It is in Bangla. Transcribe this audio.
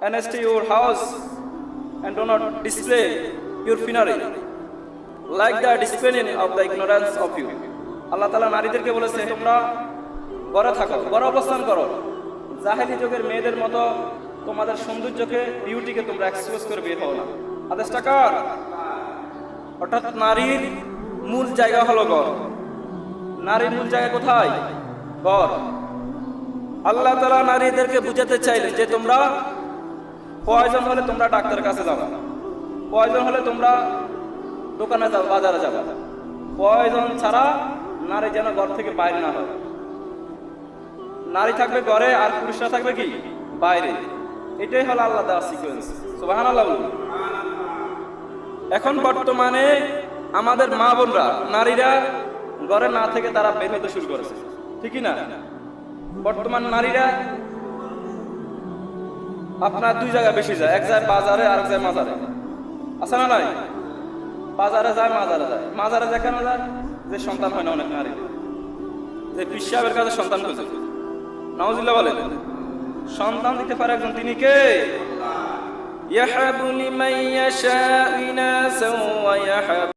and stay your house and do not display your finery like the displaying of the ignorance of you. আল্লাহ তাআলা নারীদেরকে বলেছে তোমরা ঘরে থাকো, ঘরে অবস্থান করো, জাহেলি যুগের মেয়েদের মতো তোমাদের সৌন্দর্যকে, বিউটিকে তোমরা এক্সপোজ করে বের হও না। আদেশটা কার? অর্থাৎ নারীর মূল জায়গা হলো ঘর। নারীর মূল জায়গা কোথায়? ঘর। আল্লাহ তাআলা নারীদেরকে বুঝাতে চাইলেন যে তোমরা প্রয়োজন হলে তোমরা ডাক্তারের কাছে যাবা, প্রয়োজন হলে তোমরা দোকানে যাও, বাজারে যাবা, প্রয়োজন ছাড়া নারী যেন ঘর থেকে বাইরে না হয়। নারী থাকবে ঘরে আর পুরুষরা থাকবে কি? বাইরে। এটাই হলো আল্লাহ দেওয়া সিকোয়েন্স। সুবহানাল্লাহ বলুন। এখন বর্তমানে আমাদের মা বোনরা, নারীরা ঘরে না থেকে তারা বের হতে শুরু করেছে, ঠিকই না? বর্তমান নারীরা আপনার দুই জায়গায় বেশি যায়, এক যায় বাজারে আর এক যায় মাজারে। আছে না নাই? বাজারে যায়, মাজারে যায়। মাজারে যায় কেন যায়? যে সন্তান হয় না অনেক নারী, যে পীর সাহেবের কাছে সন্তান হয়েছে, নাউজুবিল্লাহ বলেন। সন্তান দিতে পারে একজন, তিনি কে? ইয়াহাবু লিমান ইয়াশাউ ইনাসা ওয়া ইয়াহাবু